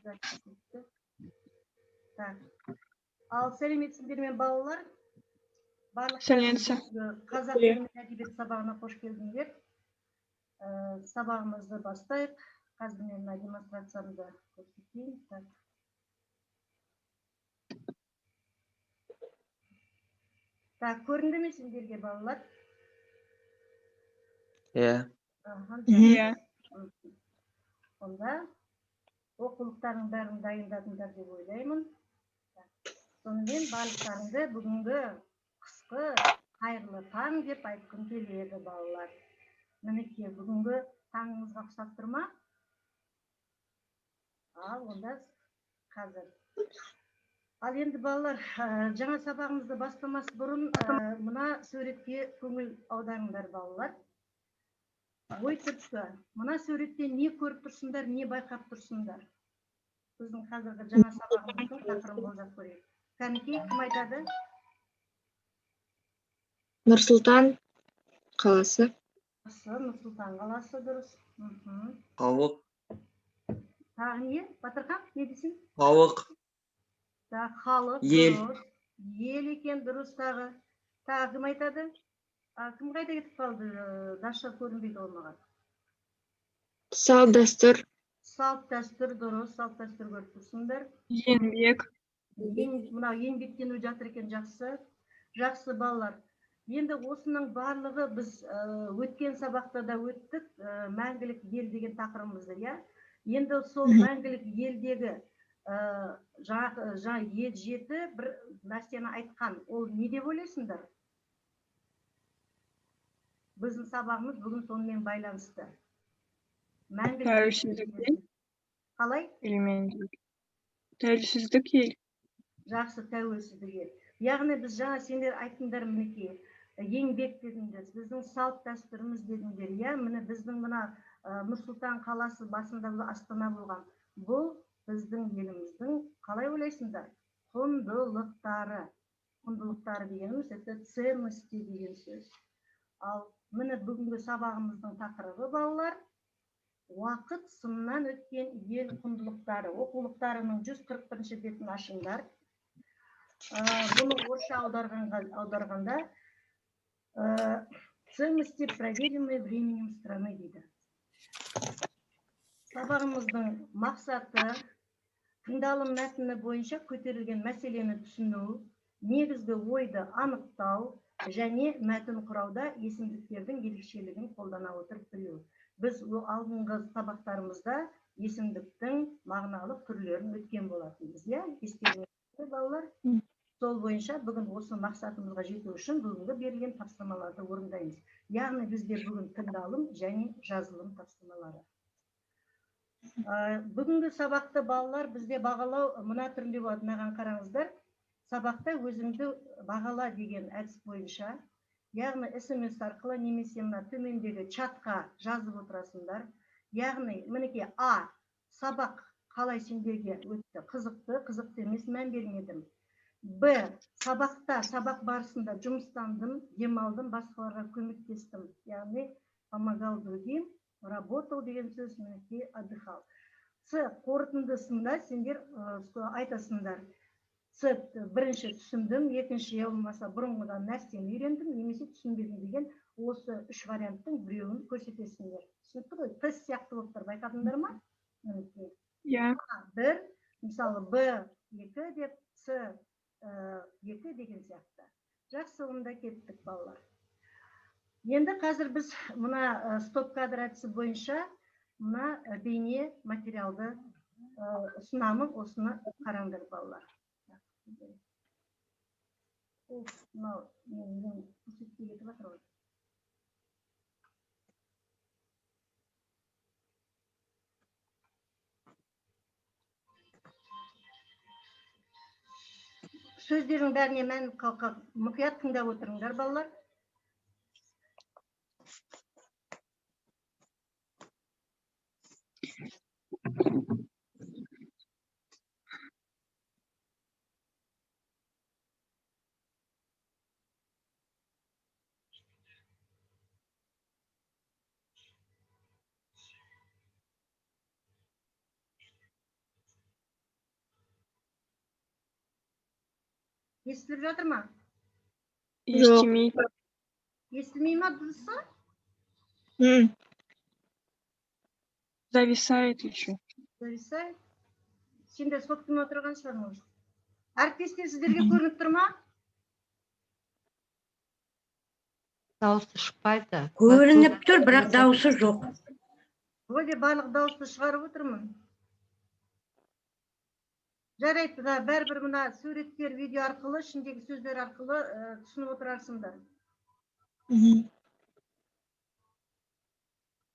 Так. Ал сәлеметсіздер ме балалар? Сәлеметсіз. Қазақ тілі мен әдебиет сабағына қош келдіңдер. Сабағымызды бастайық. Қазір мен мына демонстрациямды көрсетейін. Так, көрінді ме сендерге балалар? Иә. Онда оқулықтардың бәрін дайындадыңдар деп ойлаймын. Сонымен барлықтарыңды бүгінгі қысқы қайырлы таң деп айтқым келеді балалар. Мінекей бүгінгі таңыңызға ұқсап тұр ма? Ал онда қазір. Ал енді балалар, жаңа сабағымызды бастамас бұрын мына суретке көңіл аударыңдар балалар. Ой түрткі, мына суретте не көріп тұрсыңдар, не байқап тұрсыңдар? Біздің қазіргі жаңа сабағымыздың тақырыбын болжап көрейік. Кәнекей, кім айтады? Нұр-Сұлтан қаласы. Нұр-Сұлтан қаласы дұрыс. Халық. Тағы не? Батырхан, не дейсің? Халық. Халық дұрыс. Ел екен дұрыс тағы. Тағы кім айтады? Кім қайда кетіп қалды? Даша көрінбейді олмаған. Салт дәстүр. Салт дәстүр дұрыс. Салт дәстүр көріп тұрсыңдар. Еңбек. Мына еңбектену жатыр екен, жақсы. Жақсы балалар. Енді осының барлығы біз өткен сабақта да өттік. Мәңгілік ел деген тақырыбымызды, иә? Енді сол мәңгілік елдегі жаңа жеті бір нәрсені айтқан. Ол не деп ойлайсыңдар? Біздің сабағымыз бүгін сонымен байланысты. Тәуелсіздік ел. Қалай? Тәуелсіздік ел. Жақсы, тәуелсіздік ел. Яғни біз жаңа сендер айттыңдар мінекей. Еңбек дедіңдер, біздің салт дәстүріміз дедіңдер. Иә, міне біздің мына Нұр-Сұлтан қаласы басында Астана болған. Бұл біздің еліміздің, қалай ойлайсыңдар? Құндылықтары. Құндылықтары дегеніміз, это ценности деген сөз. Ал міне бүгінгі сабағымыздың тақырыбы балалар. Уақыт сыннан өткен ел құндылықтары. Оқулықтарының 141 бетін ашыңдар. Бұны орысша аударғанда ценности, проверенные временем страны дейді. Сабағымыздың мақсаты тыңдалым мәтіні бойынша көтерілген мәселені түсіну, негізгі ойды анықтау және мәтін құрауда есімдіктердің ерекшелігін қолдана отырып білу. Біз алдыңғы сабақтарымызда есімдіктің мағыналық түрлерін өткен болатынбыз. Естеріңізде балалар? Сол бойынша бүгін осы мақсатымызға жету үшін бүгінгі берілген тапсырмаларды орындаймыз. Яғни бізде бүгін тыңдалым және жазылым тапсырмалары. Бүгінгі сабақты балалар бізде бағалау мына түрінде болады. Мынаған қараңыздар. Сабақта өзіңді бағала деген әдіс бойынша, яғни SMS арқылы немесе мына төмендегі чатқа жазып отырасыңдар. Яғни мінекей А. Сабақ қалай сендерге өтті? Қызықты, қызықты емес, мән бермедім. Б. Сабақ барысында жұмыстандым, демалдым, басқаларға көмектестім. Яғни помогал другим, работал деген сөз мінекей отдыхал. С. Қорытындысында сендер айтасыңдар. С. Бірінші түсіндім, екінші болмаса бұрынғыдан нәрсені үйрендім, немесе түсінбедім деген осы үш варианттың біреуін көрсетесіңдер. Түсінікті ғой? Тест сияқты болып тұр, байқадыңдар ма? Иә. Бір, мысалы Б2 деп, С2 деген сияқты. Жақсы, онда кеттік балалар. Енді қазір біз мұна стоп-кадр әдісі бойынша мұна бейне материалды ұсынамын, осыны қараңдар балалар. Сөздердің бәріне мән қалқақ мұқият тыңдап отырыңдар балалар. Естіліп жатыр ма? Естимейді. Естілмей ма дұрысы? Зависает еще. Зависает. Сендер соттың отырған шығармыз. Әріптестер сіздерге көрініп тұр ма? Дауысы шықпайды. Көрініп тұр, бірақ дауысы жоқ. Вроде барлық дауысты шығарып отырмын. Жарайды, бәрібір мына суреттер, видео арқылы, ішіндегі сөздер арқылы түсініп отырарсыңдар.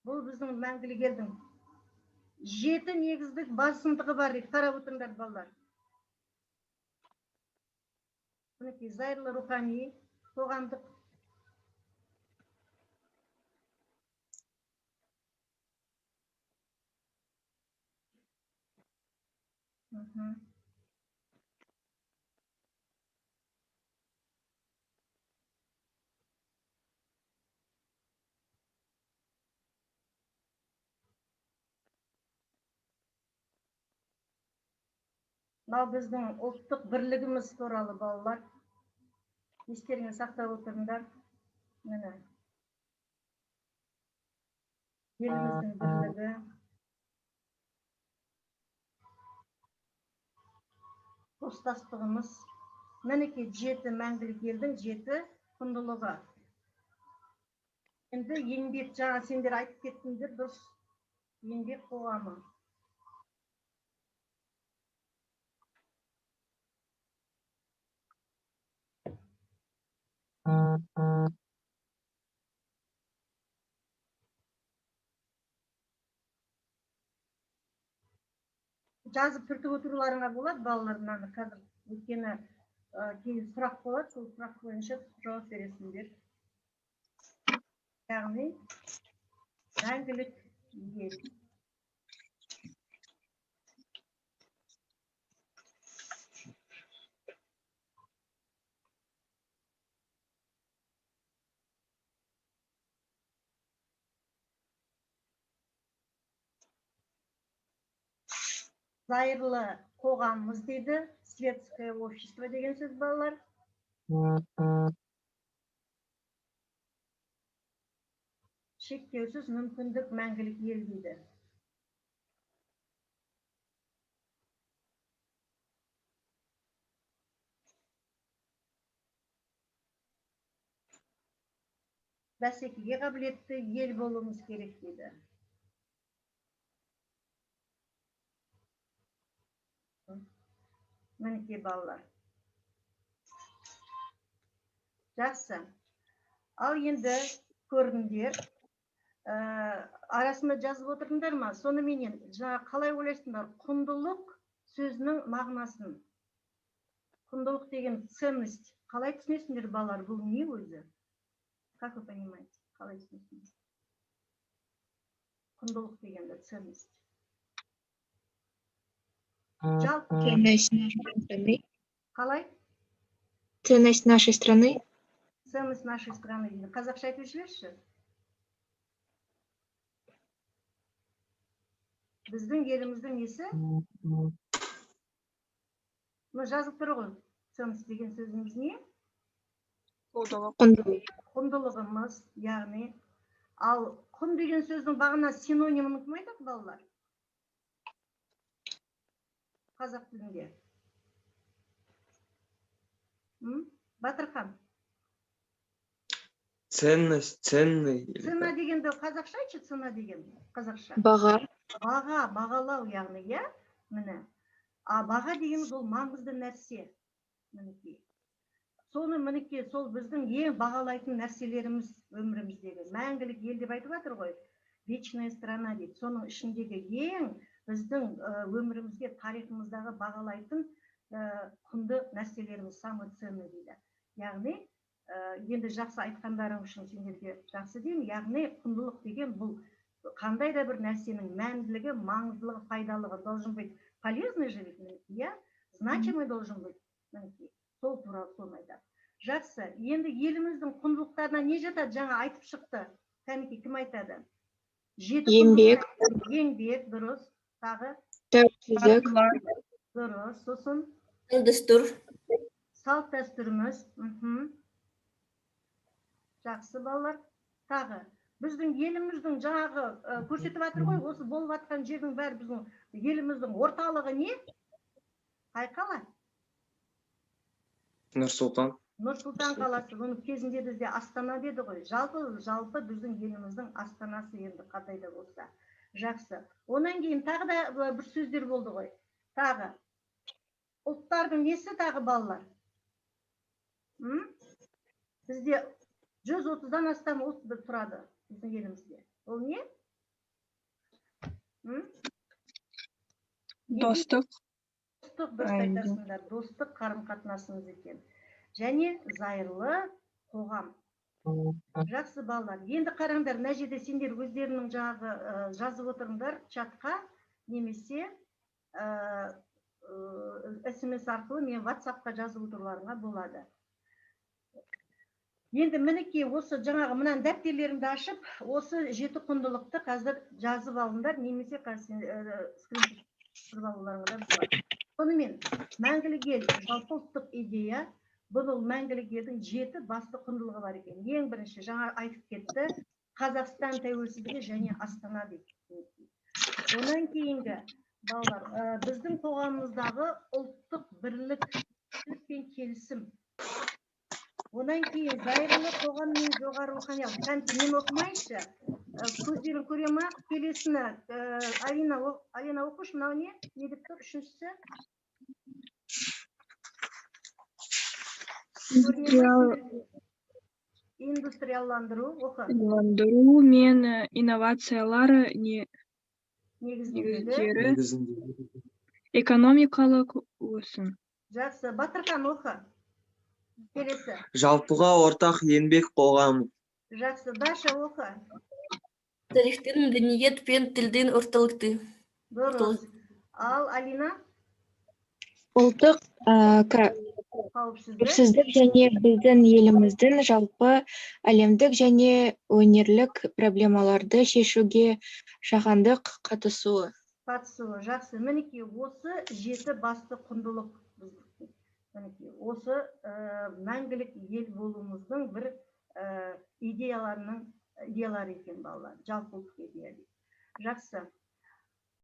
Бұл біздің мәңгілік елдің 7 негіздік басымдығы бар дейді. Қарап отырыңдар балалар. Мінекей зайырлы рухани, қоғамдық. Мынау біздің ұлттық бірлігіміз туралы балалар. Естеріңе сақтап отырыңдар. Міне. Еліміздің бірлігі. Достастығымыз. Мінекей 7 мәңгілік елдің 7 құндылығы. Енді еңбек, жаңа сендер айтып кеттіңдер, дұрыс. Еңбек қоғамы. Жазып түртіп отыруларыңа болады балаларынан қазір. Өйткені кейін сұрақ болады, сол сұрақ бойынша жауап бересіңдер. Яғни мәңгілік ел. Зайырлы қоғамымыз дейді, светское общество деген сөз балалар. Шектеусіз мүмкіндік мәңгілік ел дейді. Бәсекеге қабілетті ел болуымыз керек дейді. Мінекей балалар. Жақсы. Ал енді көрдіңдер. Арасында жазып отырдыңдар ма? Соныменен жаңа қалай ойлайсыңдар? Құндылық сөзінің мағынасын. Құндылық деген ценность. Қалай түсінесіңдер балалар? Бұл не өзі? Как вы понимаете? Қалай түсінесіңдер? Құндылық дегенде ценность. Ценность нашей страны. Қалай? Ценность нашей страны. Ценность нашей страны. Қазақша айтып жіберші. Біздің еліміздің несі? Жазып тұр ғой. Ценность деген сөзіміз не? Құндылығымыз, яғни. Ал құн деген сөздің бағына синонимін кім айтады балалар? Қазақ тілінде. Батырхан. Ценность, ценный. Цена дегенде қазақша айтшы, цена деген қазақша. Баға. Баға, бағалау яғни, я? Міне. А баға дегеніміз ол маңызды нәрсе. Мінекей. Соны мінекей, сол біздің ең бағалайтын нәрселеріміз өміріміздегі. Мәңгілік ел деп айтып жатыр ғой. Вечная страна дейді. Соның ішіндегі ең біздің өмірімізге, тарихымыздағы бағалайтын құнды нәрселеріміз самый ценный дейді. Яғни, енді жақсы айтқандарың үшін сендерге жақсы деймін. Яғни, құндылық деген бұл қандай да бір нәрсенің мәнділігі, маңыздылығы, пайдалығы должен быть полезный же, я, значимый должен быть. Сол туралы соны айтады. Жақсы, енді еліміздің құндылықтарына не жатады? Жаңа айтып шықты. Кәнекей, кім айтады? Еңбек. Еңбек, дұрыс. Тағы? Тәуелсіздік. Дұрыс. Сосын? Дәстүр. салт дәстүріміз. Жақсы балалар. Тағы біздің еліміздің жаңағы көрсетіп жатыр ғой, осы болып жатқан жердің бәрі біздің еліміздің орталығы не? Қай қала? Нұр-Сұлтан. Нұр-Сұлтан қаласы. Бұны кезінде бізде Астана деді ғой. Жалпы біздің еліміздің астанасы енді қандай да болса. Жақсы. Онан кейін тағы да бір сөздер болды ғой. Тағы. Ұлттардың несі тағы балалар? Бізде 130-дан астам ұлт тұрады біздің елімізде. Ол не? Достық. Достық, дұрыс айтасыңдар. Достық қарым-қатынасымыз екен. Және зайырлы қоғам. Жақсы балалар. Енді қараңдар, мына жерде сендер өздерінің жаңағы жазып отырыңдар чатқа, немесе SMS арқылы мен WhatsApp-қа жазып отыруларыңа болады. Енді мінекей осы жаңағы мынан дәптерлеріңді ашып, осы 7 құндылықты қазір жазып алыңдар, немесе скриншот түсіріп алуларыңдар болады. Сонымен, мәңгілік ел жалпы ұлттық идея, бұл мәңгілік елдің 7 басты құндылығы бар екен. Ең бірінші, жаңа айтып кетті, Қазақстан тәуелсіздігі және Астана дейді. Онан кейінгі, балалар, біздің қоғамымыздағы ұлттық бірлік пен келісім. Онан кейін зайырлы қоғам мен жоғары руханият. Мен оқымайыншы, көздерін көре ма? Келесіні, Алина оқыш, мынау не? Не деп тұр? Үшіншісі? Индустрияландыру, оқы. Индустрияландыру мен инновациялар Негіздері. Экономикалық өсім. Жақсы, Батырхан оқы. Келесі. Жалпыға ортақ еңбек қоғамы. Жақсы, Даша оқы. Тарихтың мәдениет пен тілдің орталықты. Дұрыс. Ал Алина? Ұлттық қауіпсіздік және біздің еліміздің жалпы әлемдік және өңірлік проблемаларды шешуге жаһандық қатысуы. Жақсы. Мінекей осы 7 басты құндылық. Осы мәңгілік ел болуымыздың бір идеялары екен балалар. Жалпы ұлттық идея. Жақсы.